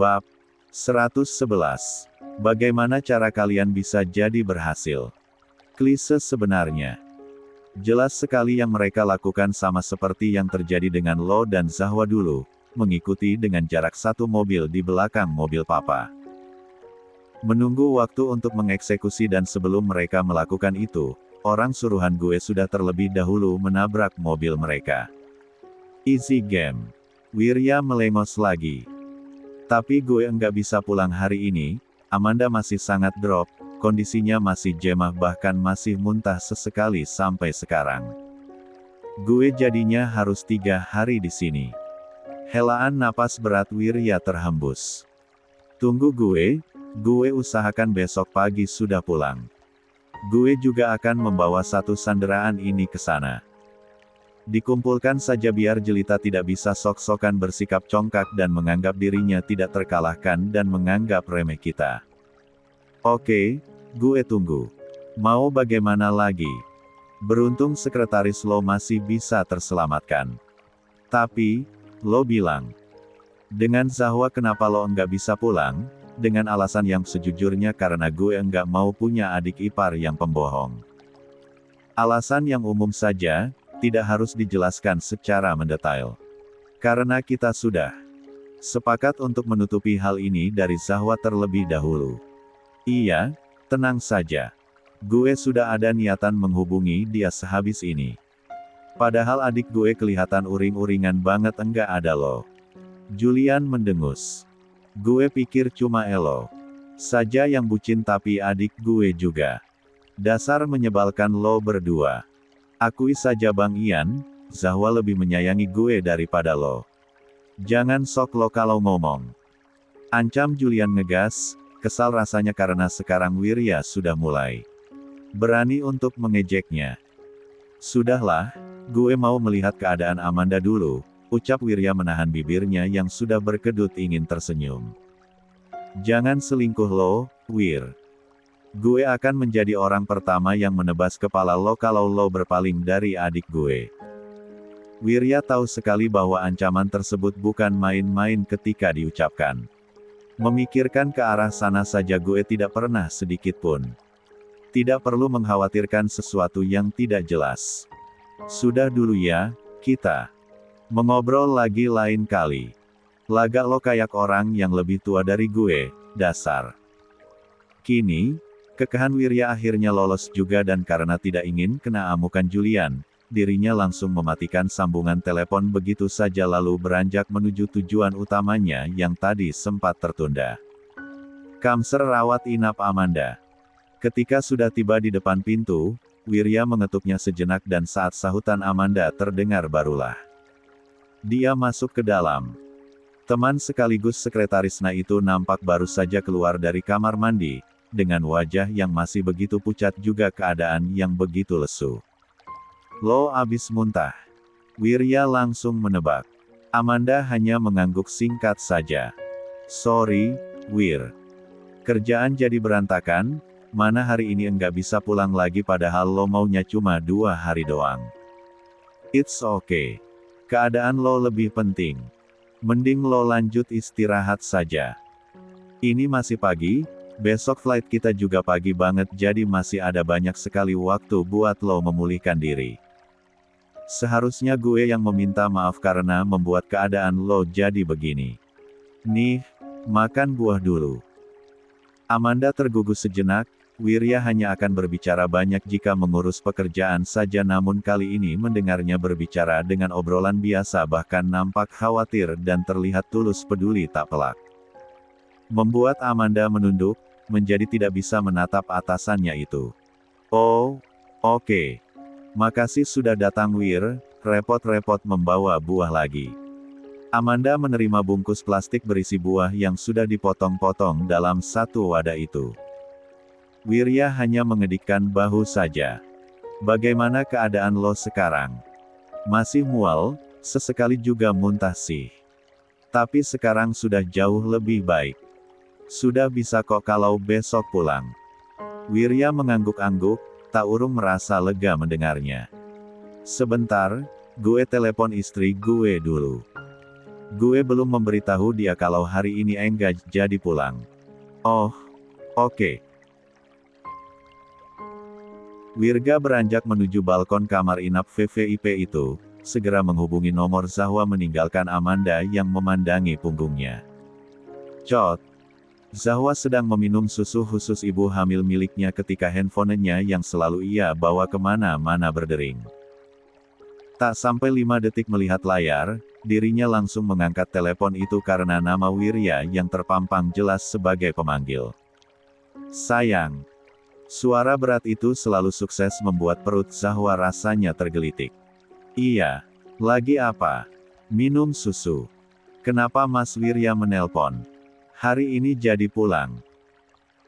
Bab 111. Bagaimana cara kalian bisa jadi berhasil? Klise sebenarnya. Jelas sekali yang mereka lakukan sama seperti yang terjadi dengan Lo dan Zahwa dulu, mengikuti dengan jarak satu mobil di belakang mobil papa. Menunggu waktu untuk mengeksekusi dan sebelum mereka melakukan itu, orang suruhan gue sudah terlebih dahulu menabrak mobil mereka. Easy game. Wirya melengos lagi. Tapi gue enggak bisa pulang hari ini, Amanda masih sangat drop, kondisinya masih jemah bahkan masih muntah sesekali sampai sekarang. Gue jadinya harus 3 hari di sini. Helaan napas berat Wirya terhembus. Tunggu gue usahakan besok pagi sudah pulang. Gue juga akan membawa satu sanderaan ini ke sana. Dikumpulkan saja biar jelita tidak bisa sok-sokan bersikap congkak dan menganggap dirinya tidak terkalahkan dan menganggap remeh kita. Oke, gue tunggu. Mau bagaimana lagi? Beruntung sekretaris Lo masih bisa terselamatkan. Tapi, Lo bilang, dengan Zahwa kenapa Lo enggak bisa pulang? Dengan alasan yang sejujurnya karena gue enggak mau punya adik ipar yang pembohong. Alasan yang umum saja, tidak harus dijelaskan secara mendetail. Karena kita sudah sepakat untuk menutupi hal ini dari Zahwa terlebih dahulu. Iya, tenang saja. Gue sudah ada niatan menghubungi dia sehabis ini. Padahal adik gue kelihatan uring-uringan banget enggak ada Lo. Julian mendengus. Gue pikir cuma Elo saja yang bucin tapi adik gue juga. Dasar menyebalkan Lo berdua. Akui saja Bang Ian, Zahwa lebih menyayangi gue daripada Lo. Jangan sok Lo kalau ngomong. Ancam Julian ngegas, kesal rasanya karena sekarang Wirya sudah mulai berani untuk mengejeknya. Sudahlah, gue mau melihat keadaan Amanda dulu, ucap Wirya menahan bibirnya yang sudah berkedut ingin tersenyum. Jangan selingkuh Lo, Wir. Gue akan menjadi orang pertama yang menebas kepala Lo kalau Lo berpaling dari adik gue. Wirya tahu sekali bahwa ancaman tersebut bukan main-main ketika diucapkan. Memikirkan ke arah sana saja gue tidak pernah sedikit pun. Tidak perlu mengkhawatirkan sesuatu yang tidak jelas. Sudah dulu ya, kita mengobrol lagi lain kali. Lagak Lo kayak orang yang lebih tua dari gue, dasar. Kini, kekeh Wirya akhirnya lolos juga dan karena tidak ingin kena amukan Julian, dirinya langsung mematikan sambungan telepon begitu saja lalu beranjak menuju tujuan utamanya yang tadi sempat tertunda. Kamser rawat inap Amanda. Ketika sudah tiba di depan pintu, Wirya mengetuknya sejenak dan saat sahutan Amanda terdengar barulah dia masuk ke dalam. Teman sekaligus sekretarisnya itu nampak baru saja keluar dari kamar mandi, dengan wajah yang masih begitu pucat juga keadaan yang begitu lesu. Lo abis muntah. Wirya langsung menebak. Amanda hanya mengangguk singkat saja. Sorry, Wir. Kerjaan jadi berantakan, mana hari ini enggak bisa pulang lagi padahal Lo maunya cuma 2 hari doang. It's okay. Keadaan Lo lebih penting. Mending Lo lanjut istirahat saja. Ini masih pagi, besok flight kita juga pagi banget jadi masih ada banyak sekali waktu buat Lo memulihkan diri. Seharusnya gue yang meminta maaf karena membuat keadaan Lo jadi begini. Nih, makan buah dulu. Amanda tergugus sejenak, Wirya hanya akan berbicara banyak jika mengurus pekerjaan saja namun kali ini mendengarnya berbicara dengan obrolan biasa bahkan nampak khawatir dan terlihat tulus peduli tak pelak. Membuat Amanda menunduk, menjadi tidak bisa menatap atasannya itu. Oh, oke. Makasih sudah datang Wir, repot-repot membawa buah lagi. Amanda menerima bungkus plastik berisi buah yang sudah dipotong-potong dalam satu wadah itu. Wirya hanya mengedikkan bahu saja. Bagaimana keadaan Lo sekarang? Masih mual, sesekali juga muntah sih. Tapi sekarang sudah jauh lebih baik. Sudah bisa kok kalau besok pulang. Wirya mengangguk-angguk, tak urung merasa lega mendengarnya. Sebentar, gue telepon istri gue dulu. Gue belum memberitahu dia kalau hari ini enggak jadi pulang. Oh, oke. Wirga beranjak menuju balkon kamar inap VVIP itu, segera menghubungi nomor Zahwa meninggalkan Amanda yang memandangi punggungnya. Cot. Zahwa sedang meminum susu khusus ibu hamil miliknya ketika handphonenya yang selalu ia bawa kemana-mana berdering. Tak sampai 5 detik melihat layar, dirinya langsung mengangkat telepon itu karena nama Wirya yang terpampang jelas sebagai pemanggil. Sayang. Suara berat itu selalu sukses membuat perut Zahwa rasanya tergelitik. Iya. Lagi apa? Minum susu. Kenapa Mas Wirya menelpon? Hari ini jadi pulang.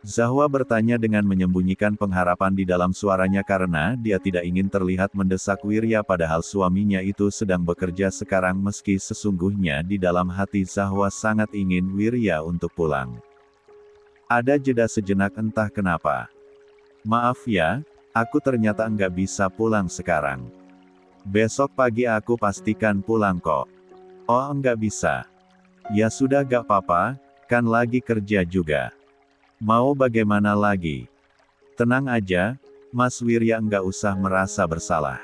Zahwa bertanya dengan menyembunyikan pengharapan di dalam suaranya karena dia tidak ingin terlihat mendesak Wirya padahal suaminya itu sedang bekerja sekarang meski sesungguhnya di dalam hati Zahwa sangat ingin Wirya untuk pulang. Ada jeda sejenak entah kenapa. Maaf ya, aku ternyata nggak bisa pulang sekarang. Besok pagi aku pastikan pulang kok. Oh nggak bisa. Ya sudah gak apa-apa, kan lagi kerja juga. Mau bagaimana lagi? Tenang aja, Mas Wirya nggak usah merasa bersalah.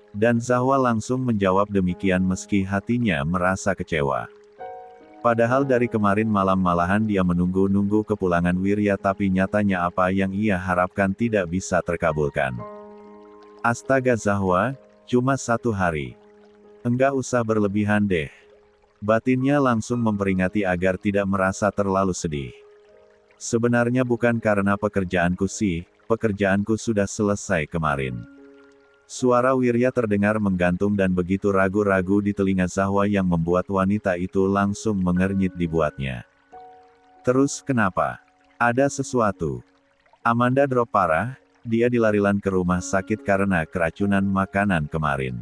Dan Zahwa langsung menjawab demikian meski hatinya merasa kecewa. Padahal dari kemarin malam malahan dia menunggu-nunggu kepulangan Wirya tapi nyatanya apa yang ia harapkan tidak bisa terkabulkan. Astaga Zahwa, cuma 1 hari. Enggak usah berlebihan deh. Batinnya langsung memperingati agar tidak merasa terlalu sedih. Sebenarnya bukan karena pekerjaanku sih, pekerjaanku sudah selesai kemarin. Suara Wirya terdengar menggantung dan begitu ragu-ragu di telinga Zahwa yang membuat wanita itu langsung mengernyit di buatnya. Terus kenapa? Ada sesuatu. Amanda drop parah, dia dilarikan ke rumah sakit karena keracunan makanan kemarin.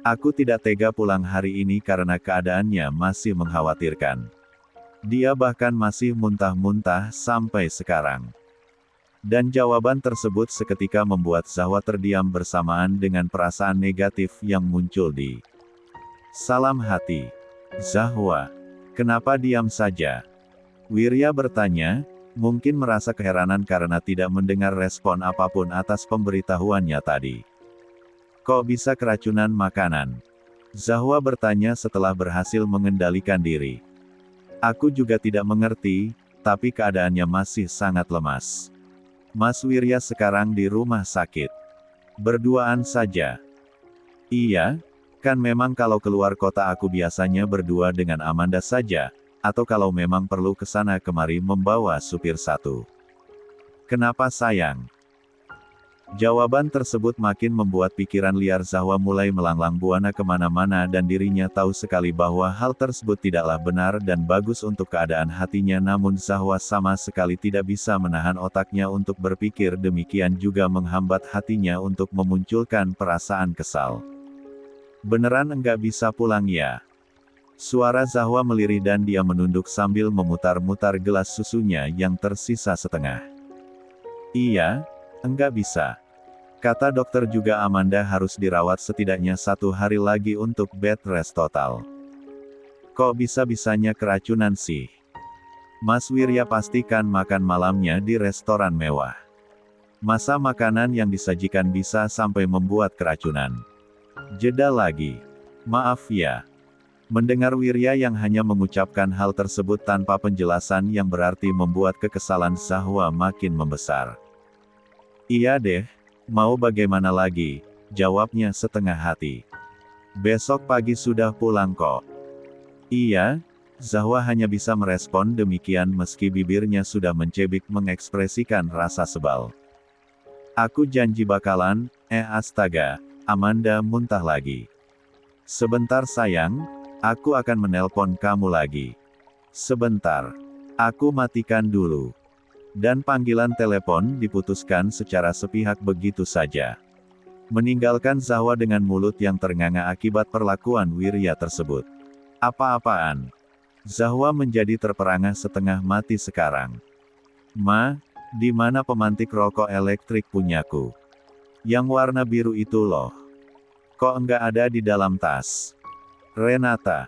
Aku tidak tega pulang hari ini karena keadaannya masih mengkhawatirkan. Dia bahkan masih muntah-muntah sampai sekarang. Dan jawaban tersebut seketika membuat Zahwa terdiam bersamaan dengan perasaan negatif yang muncul di dalam hati. Zahwa, kenapa diam saja? Wirya bertanya, mungkin merasa keheranan karena tidak mendengar respon apapun atas pemberitahuannya tadi. Kok bisa keracunan makanan? Zahwa bertanya setelah berhasil mengendalikan diri. Aku juga tidak mengerti, tapi keadaannya masih sangat lemas. Mas Wirya sekarang di rumah sakit. Berduaan saja. Iya, kan memang kalau keluar kota aku biasanya berdua dengan Amanda saja, atau kalau memang perlu kesana kemari membawa supir satu. Kenapa sayang? Jawaban tersebut makin membuat pikiran liar Zahwa mulai melanglang buana kemana-mana dan dirinya tahu sekali bahwa hal tersebut tidaklah benar dan bagus untuk keadaan hatinya namun Zahwa sama sekali tidak bisa menahan otaknya untuk berpikir demikian juga menghambat hatinya untuk memunculkan perasaan kesal. Beneran enggak bisa pulang ya? Suara Zahwa melirih dan dia menunduk sambil memutar-mutar gelas susunya yang tersisa setengah. Iya, enggak bisa. Kata dokter juga Amanda harus dirawat setidaknya 1 hari lagi untuk bed rest total. Kok bisa-bisanya keracunan sih? Mas Wirya pastikan makan malamnya di restoran mewah. Masa makanan yang disajikan bisa sampai membuat keracunan? Jeda lagi. Maaf ya. Mendengar Wirya yang hanya mengucapkan hal tersebut tanpa penjelasan yang berarti membuat kekesalan Zahwa makin membesar. Iya deh, mau bagaimana lagi, jawabnya setengah hati. Besok pagi sudah pulang kok. Iya, Zahwa hanya bisa merespon demikian meski bibirnya sudah mencebik mengekspresikan rasa sebal. Aku janji bakalan, astaga, Amanda muntah lagi. Sebentar sayang, aku akan menelpon kamu lagi. Sebentar, aku matikan dulu. Dan panggilan telepon diputuskan secara sepihak begitu saja. Meninggalkan Zahwa dengan mulut yang ternganga akibat perlakuan Wirya tersebut. Apa-apaan? Zahwa menjadi terperangah setengah mati sekarang. Ma, di mana pemantik rokok elektrik punyaku? Yang warna biru itu loh. Kok enggak ada di dalam tas? Renata.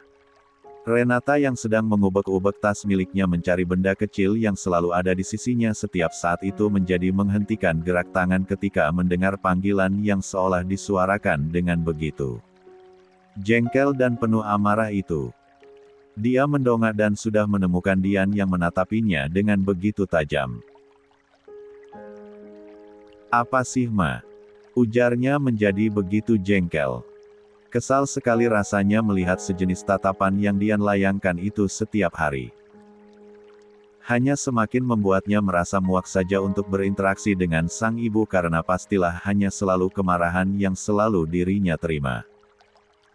Renata yang sedang mengubek-ubek tas miliknya mencari benda kecil yang selalu ada di sisinya setiap saat itu menjadi menghentikan gerak tangan ketika mendengar panggilan yang seolah disuarakan dengan begitu jengkel dan penuh amarah itu. Dia mendongak dan sudah menemukan Dian yang menatapinya dengan begitu tajam. "Apa sih, Ma?" ujarnya menjadi begitu jengkel. Kesal sekali rasanya melihat sejenis tatapan yang Dian layangkan itu setiap hari. Hanya semakin membuatnya merasa muak saja untuk berinteraksi dengan sang ibu karena pastilah hanya selalu kemarahan yang selalu dirinya terima.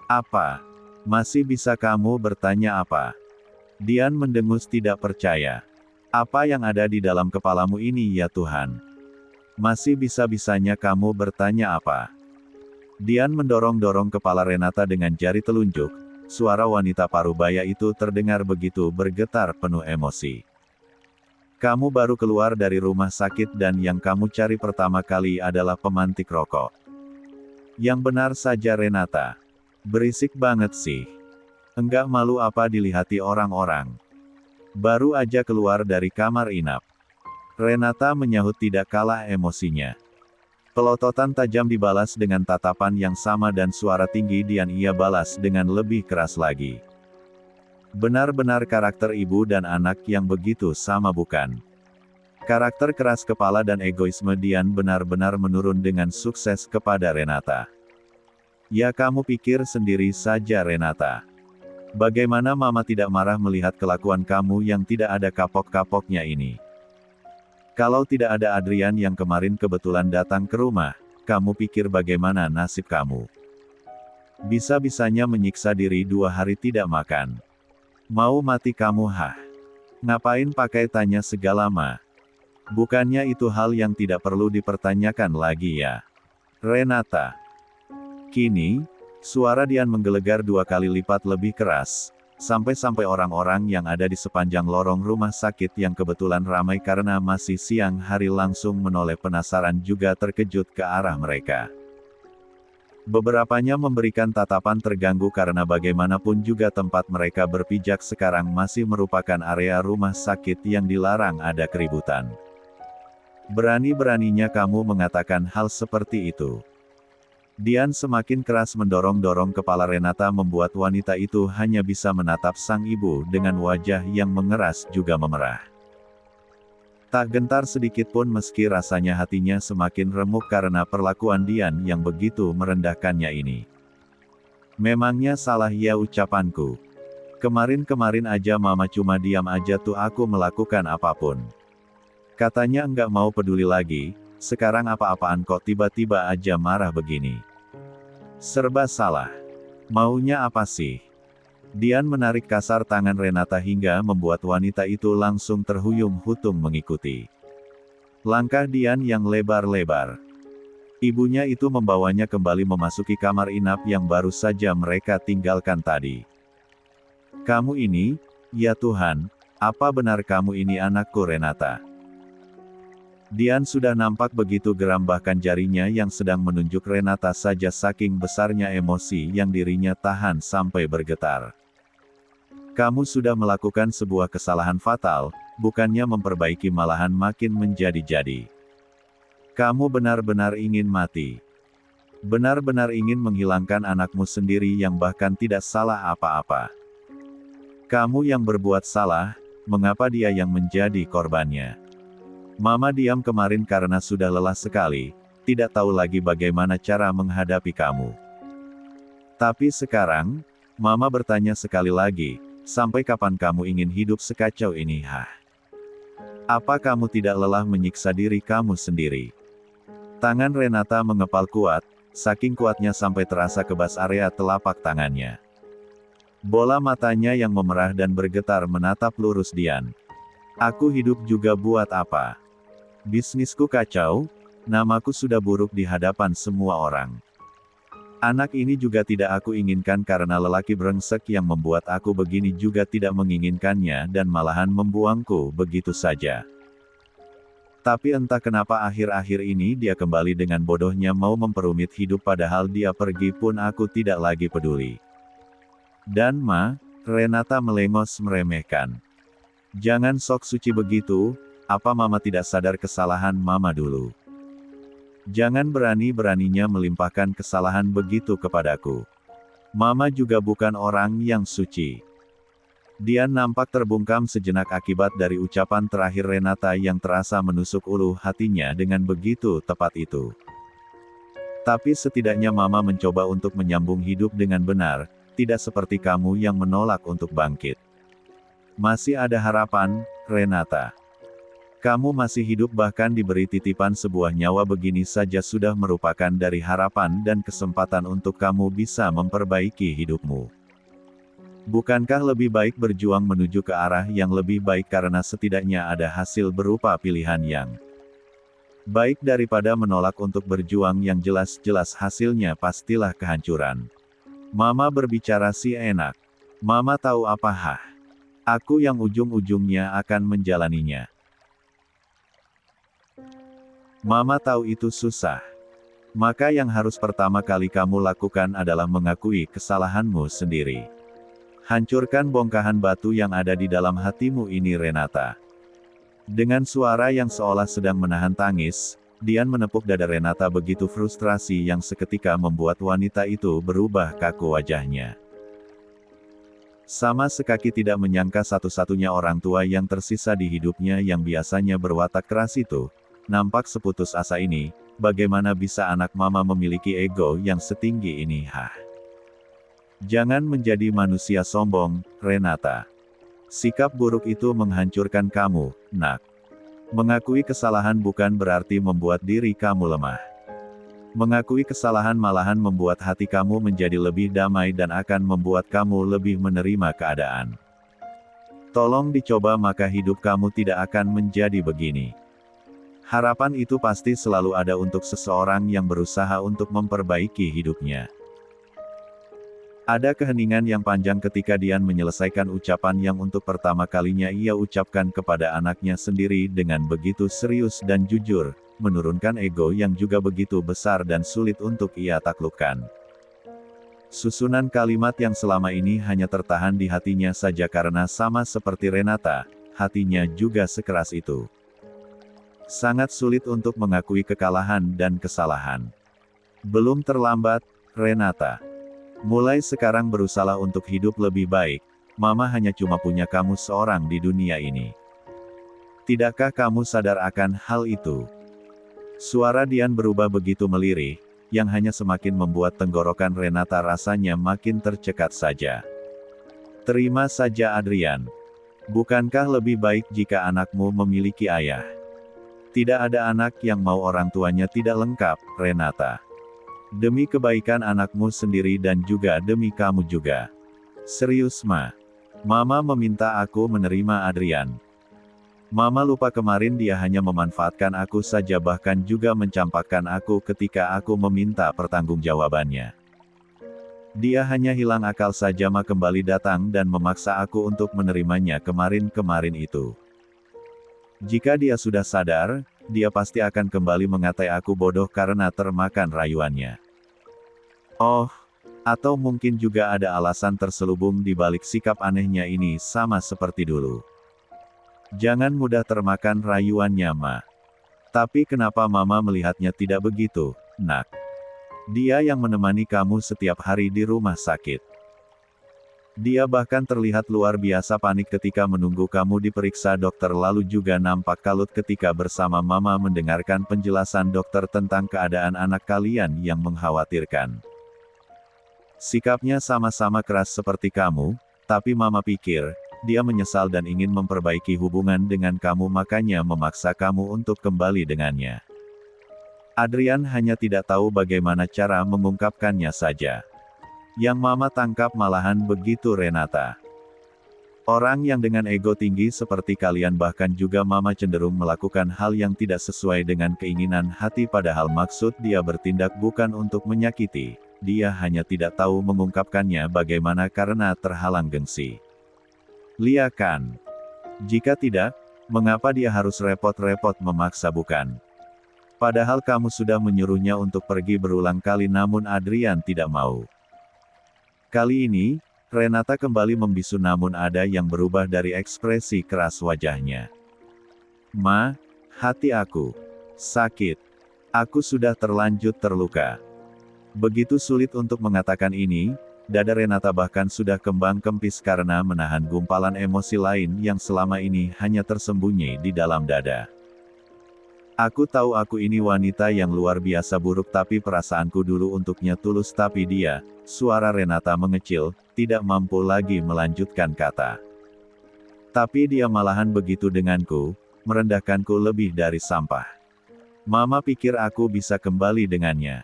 "Apa? Masih bisa kamu bertanya apa?" Dian mendengus tidak percaya. "Apa yang ada di dalam kepalamu ini ya Tuhan? Masih bisa-bisanya kamu bertanya apa?" Dian mendorong-dorong kepala Renata dengan jari telunjuk, suara wanita parubaya itu terdengar begitu bergetar penuh emosi. "Kamu baru keluar dari rumah sakit dan yang kamu cari pertama kali adalah pemantik rokok." "Yang benar saja Renata. Berisik banget sih. Enggak malu apa dilihati orang-orang. Baru aja keluar dari kamar inap." Renata menyahut tidak kalah emosinya. Pelototan tajam dibalas dengan tatapan yang sama dan suara tinggi Dian ia balas dengan lebih keras lagi. Benar-benar karakter ibu dan anak yang begitu sama bukan? Karakter keras kepala dan egoisme Dian benar-benar menurun dengan sukses kepada Renata. "Ya kamu pikir sendiri saja Renata. Bagaimana Mama tidak marah melihat kelakuan kamu yang tidak ada kapok-kapoknya ini? Kalau tidak ada Adrian yang kemarin kebetulan datang ke rumah, kamu pikir bagaimana nasib kamu? Bisa-bisanya menyiksa diri 2 hari tidak makan. Mau mati kamu hah? Ngapain pakai tanya segala Ma? Bukannya itu hal yang tidak perlu dipertanyakan lagi ya, Renata?" Kini, suara Dian menggelegar 2 kali lipat lebih keras. Sampai-sampai orang-orang yang ada di sepanjang lorong rumah sakit yang kebetulan ramai karena masih siang hari langsung menoleh penasaran juga terkejut ke arah mereka. Beberapanya memberikan tatapan terganggu karena bagaimanapun juga tempat mereka berpijak sekarang masih merupakan area rumah sakit yang dilarang ada keributan. "Berani-beraninya kamu mengatakan hal seperti itu?" Dian semakin keras mendorong-dorong kepala Renata membuat wanita itu hanya bisa menatap sang ibu dengan wajah yang mengeras juga memerah. Tak gentar sedikit pun meski rasanya hatinya semakin remuk karena perlakuan Dian yang begitu merendahkannya ini. "Memangnya salah ya ucapanku? Kemarin-kemarin aja Mama cuma diam aja tuh aku melakukan apapun. Katanya enggak mau peduli lagi. Sekarang apa-apaan kok tiba-tiba aja marah begini? Serba salah. Maunya apa sih?" Dian menarik kasar tangan Renata hingga membuat wanita itu langsung terhuyung-hutung mengikuti langkah Dian yang lebar-lebar. Ibunya itu membawanya kembali memasuki kamar inap yang baru saja mereka tinggalkan tadi. "Kamu ini, ya Tuhan, apa benar kamu ini anakku Renata?" Dian sudah nampak begitu geram bahkan jarinya yang sedang menunjuk Renata saja saking besarnya emosi yang dirinya tahan sampai bergetar. "Kamu sudah melakukan sebuah kesalahan fatal, bukannya memperbaiki malahan makin menjadi-jadi. Kamu benar-benar ingin mati. Benar-benar ingin menghilangkan anakmu sendiri yang bahkan tidak salah apa-apa. Kamu yang berbuat salah, mengapa dia yang menjadi korbannya? Mama diam kemarin karena sudah lelah sekali, tidak tahu lagi bagaimana cara menghadapi kamu. Tapi sekarang, Mama bertanya sekali lagi, sampai kapan kamu ingin hidup sekacau ini hah? Apa kamu tidak lelah menyiksa diri kamu sendiri?" Tangan Renata mengepal kuat, saking kuatnya sampai terasa kebas area telapak tangannya. Bola matanya yang memerah dan bergetar menatap lurus Dian. "Aku hidup juga buat apa? Bisnisku kacau, namaku sudah buruk di hadapan semua orang. Anak ini juga tidak aku inginkan karena lelaki brengsek yang membuat aku begini juga tidak menginginkannya dan malahan membuangku begitu saja. Tapi entah kenapa akhir-akhir ini dia kembali dengan bodohnya mau memperumit hidup padahal dia pergi pun aku tidak lagi peduli. Dan Ma, Renata melengos meremehkan. Jangan sok suci begitu, apa Mama tidak sadar kesalahan Mama dulu? Jangan berani-beraninya melimpahkan kesalahan begitu kepadaku. Mama juga bukan orang yang suci. Dian nampak terbungkam sejenak akibat dari ucapan terakhir Renata yang terasa menusuk ulu hatinya dengan begitu tepat itu. Tapi setidaknya Mama mencoba untuk menyambung hidup dengan benar, tidak seperti kamu yang menolak untuk bangkit. Masih ada harapan, Renata. Kamu masih hidup bahkan diberi titipan sebuah nyawa begini saja sudah merupakan dari harapan dan kesempatan untuk kamu bisa memperbaiki hidupmu. Bukankah lebih baik berjuang menuju ke arah yang lebih baik karena setidaknya ada hasil berupa pilihan yang baik daripada menolak untuk berjuang yang jelas-jelas hasilnya pastilah kehancuran. Mama berbicara si enak. Mama tahu apa hah? Aku yang ujung-ujungnya akan menjalaninya. Mama tahu itu susah. Maka yang harus pertama kali kamu lakukan adalah mengakui kesalahanmu sendiri. Hancurkan bongkahan batu yang ada di dalam hatimu ini Renata. Dengan suara yang seolah sedang menahan tangis, Dian menepuk dada Renata begitu frustrasi yang seketika membuat wanita itu berubah kaku wajahnya. Sama sekali tidak menyangka satu-satunya orang tua yang tersisa di hidupnya yang biasanya berwatak keras itu, nampak seputus asa ini, bagaimana bisa anak Mama memiliki ego yang setinggi ini hah? Jangan menjadi manusia sombong, Renata. Sikap buruk itu menghancurkan kamu, nak. Mengakui kesalahan bukan berarti membuat diri kamu lemah. Mengakui kesalahan malahan membuat hati kamu menjadi lebih damai dan akan membuat kamu lebih menerima keadaan. Tolong dicoba maka hidup kamu tidak akan menjadi begini. Harapan itu pasti selalu ada untuk seseorang yang berusaha untuk memperbaiki hidupnya. Ada keheningan yang panjang ketika Dian menyelesaikan ucapan yang untuk pertama kalinya ia ucapkan kepada anaknya sendiri dengan begitu serius dan jujur, menurunkan ego yang juga begitu besar dan sulit untuk ia taklukkan. Susunan kalimat yang selama ini hanya tertahan di hatinya saja karena sama seperti Renata, hatinya juga sekeras itu. Sangat sulit untuk mengakui kekalahan dan kesalahan. Belum terlambat, Renata. Mulai sekarang berusaha untuk hidup lebih baik, Mama hanya cuma punya kamu seorang di dunia ini. Tidakkah kamu sadar akan hal itu? Suara Dian berubah begitu melirih, yang hanya semakin membuat tenggorokan Renata rasanya makin tercekat saja. Terima saja Adrian. Bukankah lebih baik jika anakmu memiliki ayah? Tidak ada anak yang mau orang tuanya tidak lengkap, Renata. Demi kebaikan anakmu sendiri dan juga demi kamu juga. Serius Ma. Mama meminta aku menerima Adrian. Mama lupa kemarin dia hanya memanfaatkan aku saja bahkan juga mencampakkan aku ketika aku meminta pertanggungjawabannya. Dia hanya hilang akal saja Ma kembali datang dan memaksa aku untuk menerimanya kemarin-kemarin itu. Jika dia sudah sadar, dia pasti akan kembali mengatai aku bodoh karena termakan rayuannya. Oh, atau mungkin juga ada alasan terselubung di balik sikap anehnya ini sama seperti dulu. Jangan mudah termakan rayuannya Ma. Tapi kenapa Mama melihatnya tidak begitu, nak? Dia yang menemani kamu setiap hari di rumah sakit. Dia bahkan terlihat luar biasa panik ketika menunggu kamu diperiksa dokter lalu juga nampak kalut ketika bersama Mama mendengarkan penjelasan dokter tentang keadaan anak kalian yang mengkhawatirkan. Sikapnya sama-sama keras seperti kamu, tapi Mama pikir, dia menyesal dan ingin memperbaiki hubungan dengan kamu makanya memaksa kamu untuk kembali dengannya. Adrian hanya tidak tahu bagaimana cara mengungkapkannya saja. Yang Mama tangkap malahan begitu Renata. Orang yang dengan ego tinggi seperti kalian bahkan juga Mama cenderung melakukan hal yang tidak sesuai dengan keinginan hati padahal maksud dia bertindak bukan untuk menyakiti, dia hanya tidak tahu mengungkapkannya bagaimana karena terhalang gengsi. Liakan. Jika tidak, mengapa dia harus repot-repot memaksa bukan? Padahal kamu sudah menyuruhnya untuk pergi berulang kali namun Adrian tidak mau. Kali ini, Renata kembali membisu namun ada yang berubah dari ekspresi keras wajahnya. Ma, hati aku sakit. Aku sudah terlanjut terluka. Begitu sulit untuk mengatakan ini, dada Renata bahkan sudah kembang kempis karena menahan gumpalan emosi lain yang selama ini hanya tersembunyi di dalam dada. Aku tahu aku ini wanita yang luar biasa buruk tapi perasaanku dulu untuknya tulus tapi dia, suara Renata mengecil, tidak mampu lagi melanjutkan kata. Tapi dia malahan begitu denganku, merendahkanku lebih dari sampah. Mama pikir aku bisa kembali dengannya.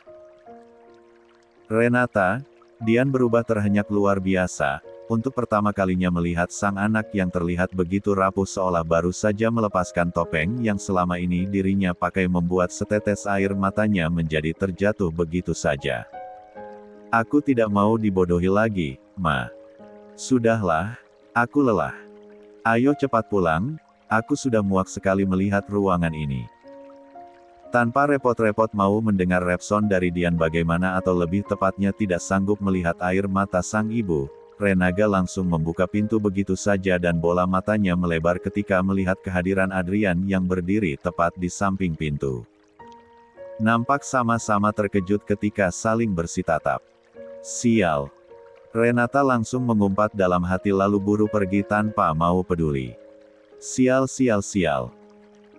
Renata, Dian berubah terhenyak luar biasa, untuk pertama kalinya melihat sang anak yang terlihat begitu rapuh seolah baru saja melepaskan topeng yang selama ini dirinya pakai membuat setetes air matanya menjadi terjatuh begitu saja. Aku tidak mau dibodohi lagi, Ma. Sudahlah, aku lelah. Ayo cepat pulang, aku sudah muak sekali melihat ruangan ini. Tanpa repot-repot mau mendengar repson dari Dian bagaimana atau lebih tepatnya tidak sanggup melihat air mata sang ibu, Renaga langsung membuka pintu begitu saja dan bola matanya melebar ketika melihat kehadiran Adrian yang berdiri tepat di samping pintu. Nampak sama-sama terkejut ketika saling bersitatap. Sial. Renata langsung mengumpat dalam hati lalu buru pergi tanpa mau peduli. Sial sial sial.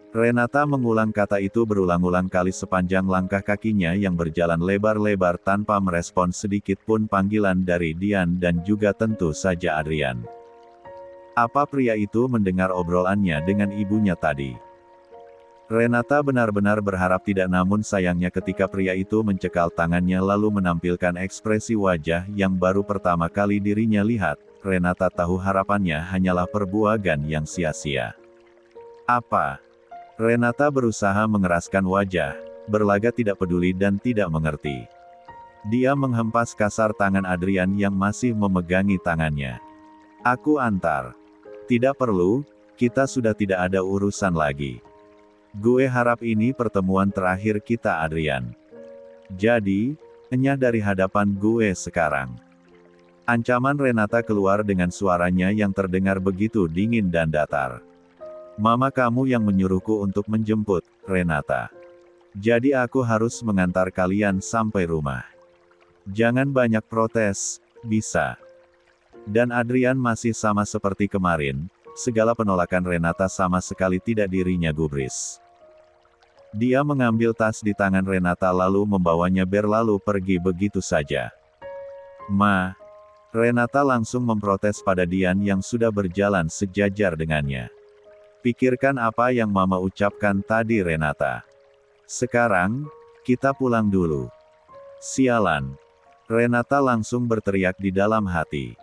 Renata mengulang kata itu berulang-ulang kali sepanjang langkah kakinya yang berjalan lebar-lebar tanpa merespon sedikit pun panggilan dari Dian dan juga tentu saja Adrian. Apa pria itu mendengar obrolannya dengan ibunya tadi? Renata benar-benar berharap tidak namun sayangnya ketika pria itu mencekal tangannya lalu menampilkan ekspresi wajah yang baru pertama kali dirinya lihat, Renata tahu harapannya hanyalah perbuagan yang sia-sia. Apa? Renata berusaha mengeraskan wajah, berlagak tidak peduli dan tidak mengerti. Dia menghempas kasar tangan Adrian yang masih memegangi tangannya. Aku antar. Tidak perlu, kita sudah tidak ada urusan lagi. Gue harap ini pertemuan terakhir kita Adrian. Jadi, enyah dari hadapan gue sekarang. Ancaman Renata keluar dengan suaranya yang terdengar begitu dingin dan datar. Mama kamu yang menyuruhku untuk menjemput, Renata. Jadi aku harus mengantar kalian sampai rumah. Jangan banyak protes, bisa. Dan Adrian masih sama seperti kemarin, segala penolakan Renata sama sekali tidak dirinya gubris. Dia mengambil tas di tangan Renata lalu membawanya berlalu pergi begitu saja. Ma. Renata langsung memprotes pada Dian yang sudah berjalan sejajar dengannya. Pikirkan apa yang Mama ucapkan tadi Renata. Sekarang, kita pulang dulu. Sialan. Renata langsung berteriak di dalam hati.